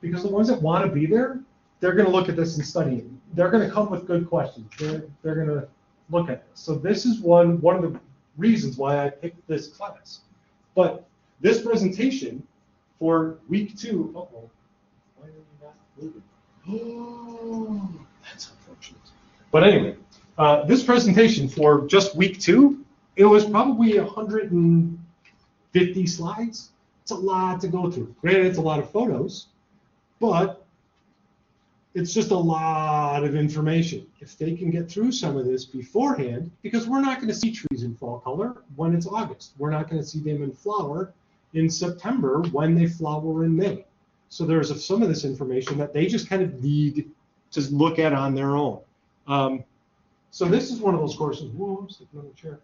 Because the ones that want to be there, they're going to look at this and study it. They're going to come with good questions. They're going to look at this. So this is one of the reasons why I picked this class. But this presentation for week 2, uh-oh, why are you not moving? Oh, that's unfortunate. But anyway, this presentation for just week 2, it was probably 150 slides. It's a lot to go through. Granted, it's a lot of photos, but it's just a lot of information. If they can get through some of this beforehand, because we're not going to see trees in fall color when it's August. We're not going to see them in flower in September when they flower in May. So there's some of this information that they just kind of need to look at on their own. So this is one of those courses, whoa, I'm sitting on the chair,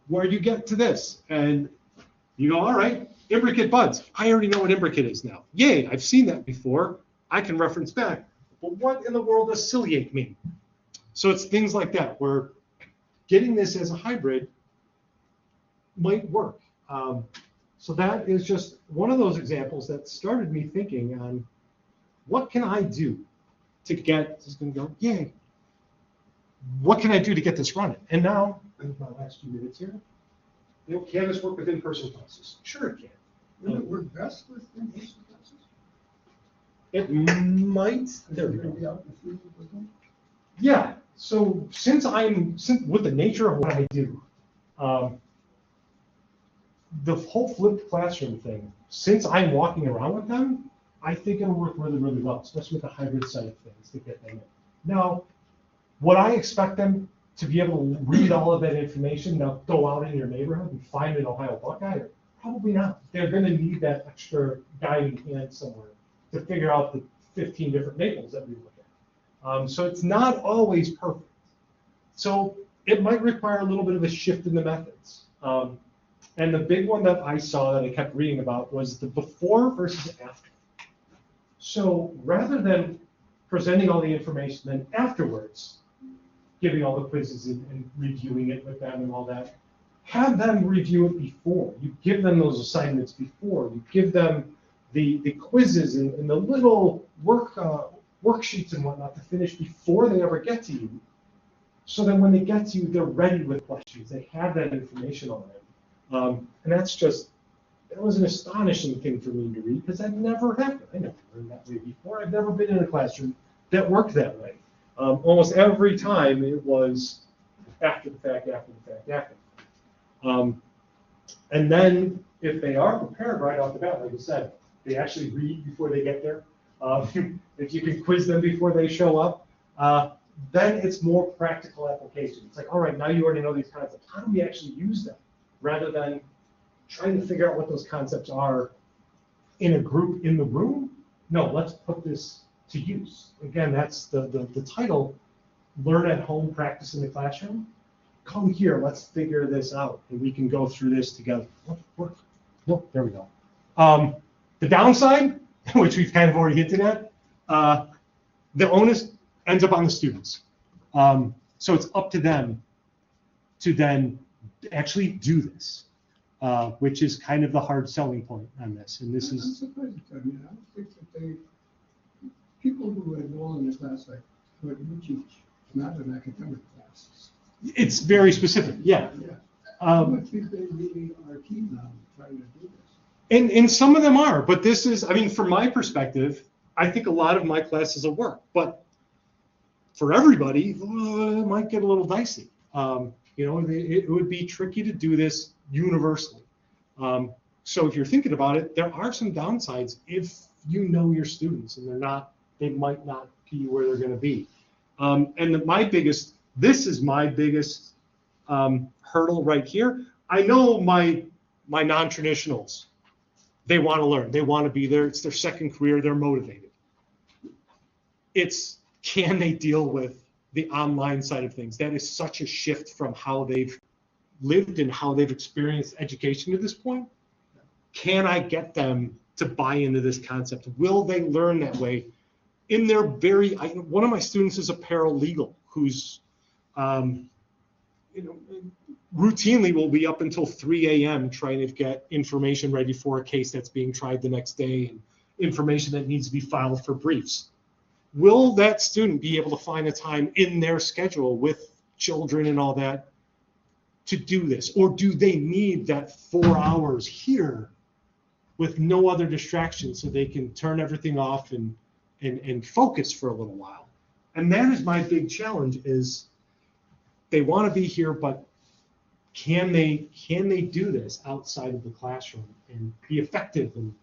where you get to this and you go, all right, imbricate buds. I already know what imbricate is now. Yay, I've seen that before. I can reference back. But what in the world does ciliate mean? So it's things like that, where getting this as a hybrid might work. So that is just one of those examples that started me thinking on what can I do to get, this is going to go, yay. What can I do to get this running? And now, in my last few minutes here, can this work with in-person classes? Sure it can. Will it work best with in-person classes? It might. There we Maybe go. out in the field with them? Yeah. So since with the nature of what I do, the whole flipped classroom thing, since I'm walking around with them, I think it'll work really, really well, especially with the hybrid side of things to get them in. Now, would I expect them to be able to read all of that information, now go out in your neighborhood and find an Ohio Buckeye? Probably not. They're going to need that extra guiding hand somewhere to figure out the 15 different maples that we look at. So it's not always perfect. So it might require a little bit of a shift in the methods. And the big one that I saw that I kept reading about was the before versus after. So rather than presenting all the information, then afterwards, giving all the quizzes and reviewing it with them and all that, have them review it before. You give them those assignments before. You give them the quizzes and the little worksheets and whatnot to finish before they ever get to you. So then when they get to you, they're ready with questions. They have that information on them. And that was an astonishing thing for me to read because that never happened. I never learned that way before. I've never been in a classroom that worked that way. Almost every time it was after the fact. And then if they are prepared right off the bat, like I said, they actually read before they get there. If you can quiz them before they show up, then it's more practical application. It's like, all right, now you already know these concepts. How do we actually use them? Rather than trying to figure out what those concepts are in a group in the room. No, let's put this to use. Again, that's the title, Learn at Home, Practice in the Classroom. Come here, let's figure this out, and we can go through this together. Nope, there we go. The downside, which we've kind of already hinted at, the onus ends up on the students. So it's up to them to then actually do this, which is kind of the hard selling point on this. And this I'm is, surprised. I mean, I don't think that people who enroll in a class like what you teach, not an academic class. it's very specific, yeah. Yeah. I don't think they really are keen on trying to do this. And some of them are, but this is, I mean, from my perspective, I think a lot of my classes will work, but for everybody, it might get a little dicey. You know, it would be tricky to do this universally. So if you're thinking about it, there are some downsides if you know your students and they might not be where they're going to be. This is my biggest hurdle right here. I know my non-traditionals, they want to learn, they want to be there. It's their second career, they're motivated. It's, can they deal with the online side of things? That is such a shift from how they've lived and how they've experienced education to this point. Can I get them to buy into this concept? Will they learn that way? In their one of my students is a paralegal who's, routinely will be up until 3 a.m. trying to get information ready for a case that's being tried the next day and information that needs to be filed for briefs. Will that student be able to find a time in their schedule with children and all that to do this? Or do they need that 4 hours here with no other distractions so they can turn everything off and focus for a little while? And that is my big challenge, is they want to be here, but can they do this outside of the classroom and be effective and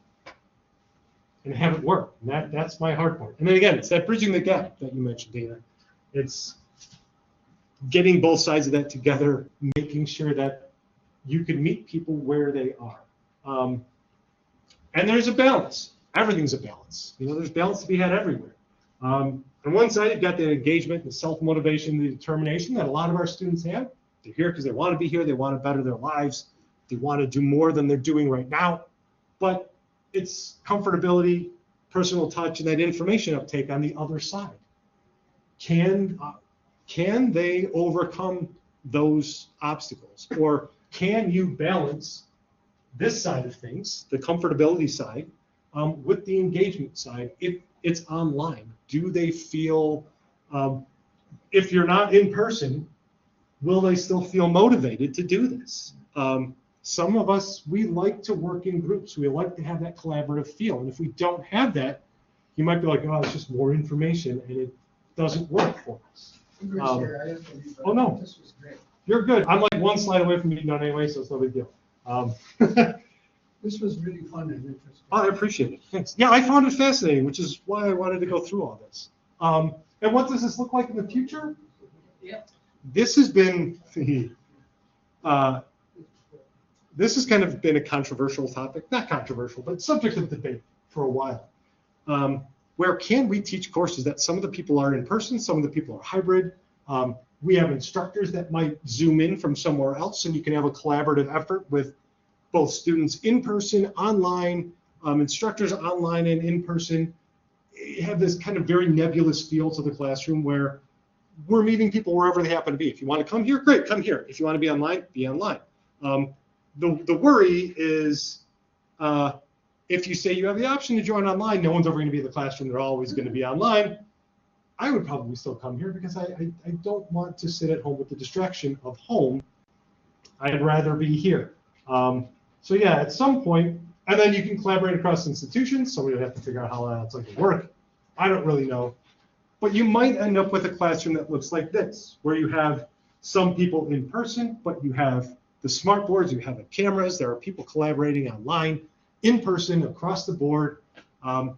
have it work? And that's my hard part. And then again, it's that bridging the gap that you mentioned, Dana. It's getting both sides of that together, making sure that you can meet people where they are. And there's a balance. Everything's a balance. There's balance to be had everywhere. On one side, you've got the engagement, the self-motivation, the determination that a lot of our students have. They're here because they want to be here. They want to better their lives. They want to do more than they're doing right now. But it's comfortability, personal touch, and that information uptake on the other side. Can they overcome those obstacles? Or can you balance this side of things, the comfortability side, with the engagement side if it's online? Do they feel, if you're not in person, will they still feel motivated to do this? Some of us, we like to work in groups. We like to have that collaborative feel. And if we don't have that, you might be like, oh, it's just more information, and it doesn't work for us. Oh, no. This was great. You're good. I'm like one slide away from being done anyway, so it's no big deal. This was really fun and interesting. Oh, I appreciate it. Thanks. Yeah, I found it fascinating, which is why I wanted to go through all this. And what does this look like in the future? Yep. This has been this has kind of been a controversial topic, not controversial, but subject of debate for a while. Where can we teach courses that some of the people are in person, some of the people are hybrid? We have instructors that might zoom in from somewhere else, and you can have a collaborative effort with both students in person, online, instructors online and in person. You have this kind of very nebulous feel to the classroom where we're meeting people wherever they happen to be. If you want to come here, great, come here. If you want to be online, be online. The worry is if you say you have the option to join online, no one's ever going to be in the classroom. They're always going to be online. I would probably still come here because I don't want to sit at home with the distraction of home. I'd rather be here. So yeah, at some point, and then you can collaborate across institutions. Somebody would have to figure out how that's going to work. I don't really know. But you might end up with a classroom that looks like this, where you have some people in person, but you have the smart boards, you have the cameras, there are people collaborating online, in person, across the board. And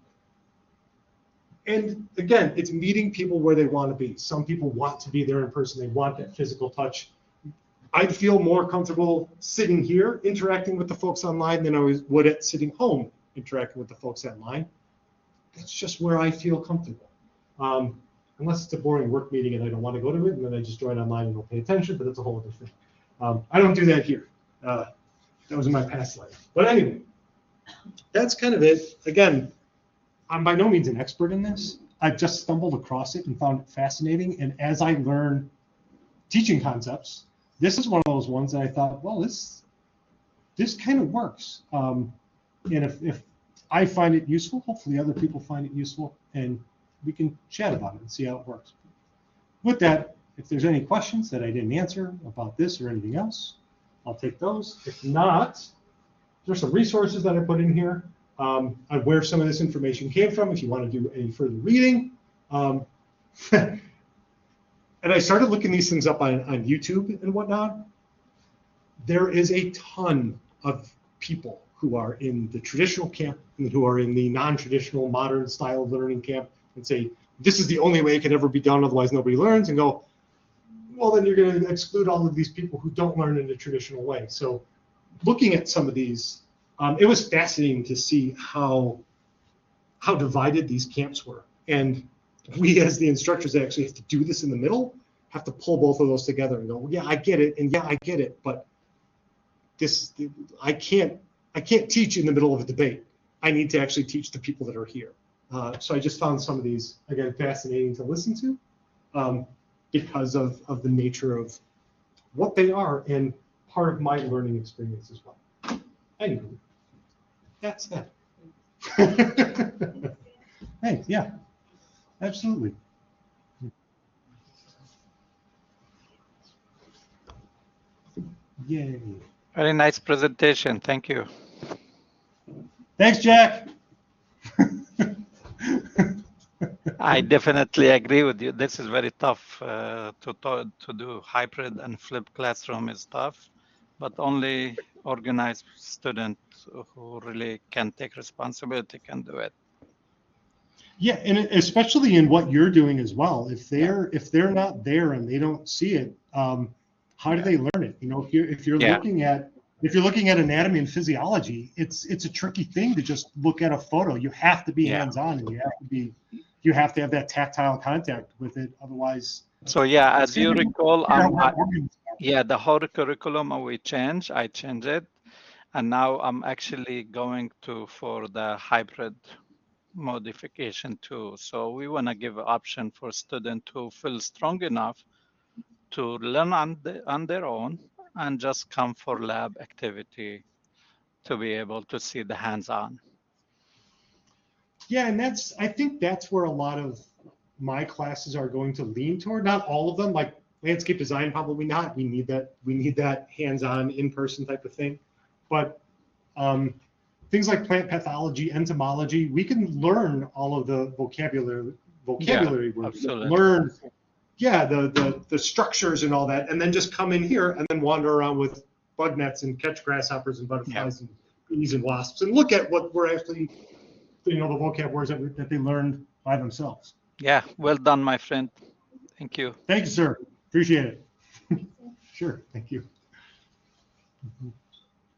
again, it's meeting people where they want to be. Some people want to be there in person. They want that physical touch. I'd feel more comfortable sitting here interacting with the folks online than I would at sitting home interacting with the folks online. that's just where I feel comfortable. Unless it's a boring work meeting and I don't want to go to it, and then I just join online and don't pay attention, but that's a whole other thing. I don't do that here. That was in my past life. But anyway, that's kind of it. Again, I'm by no means an expert in this. I've just stumbled across it and found it fascinating. And as I learn teaching concepts, this is one of those ones that I thought, well, this kind of works. And if I find it useful, hopefully other people find it useful, and we can chat about it and see how it works. With that, if there's any questions that I didn't answer about this or anything else, I'll take those. If not, there's some resources that I put in here on where some of this information came from if you want to do any further reading. And I started looking these things up on YouTube and whatnot. There is a ton of people who are in the traditional camp and who are in the non-traditional modern style of learning camp and say, this is the only way it can ever be done, otherwise nobody learns, and go, well, then you're going to exclude all of these people who don't learn in a traditional way. So looking at some of these, it was fascinating to see how divided these camps were. And we, as the instructors that actually have to do this in the middle, have to pull both of those together and go, well, yeah, I get it, and yeah, I get it, but I can't teach in the middle of a debate. I need to actually teach the people that are here. So I just found some of these, again, fascinating to listen to because of the nature of what they are and part of my learning experience as well. Anyway, that's that. Hey, yeah, absolutely. Yay. Very nice presentation. Thank you. Thanks, Jack. I definitely agree with you. This is very tough to do. Hybrid and flipped classroom is tough, but only organized students who really can take responsibility can do it. Yeah, and especially in what you're doing as well. If they're not there and they don't see it, how do they learn it? You know, if you're looking at anatomy and physiology, it's a tricky thing to just look at a photo. You have to be hands-on, and you have to have that tactile contact with it. Otherwise. So yeah, as you recall, the whole curriculum we changed. I changed it, and now I'm actually going for the hybrid modification too. So we want to give an option for students who feel strong enough to learn on their own and just come for lab activity to be able to see the hands-on. Yeah, and I think that's where a lot of my classes are going to lean toward. Not all of them, like landscape design, probably not. We need that hands-on, in-person type of thing. But things like plant pathology, entomology, we can learn all of the vocabulary words. Absolutely. Learn, the structures and all that, and then just come in here and then wander around with bug nets and catch grasshoppers and butterflies and bees and wasps and look at what we're actually, the vocab words that they learned by themselves. Yeah, well done, my friend. Thank you. Thank you, sir. Appreciate it. Sure, thank you.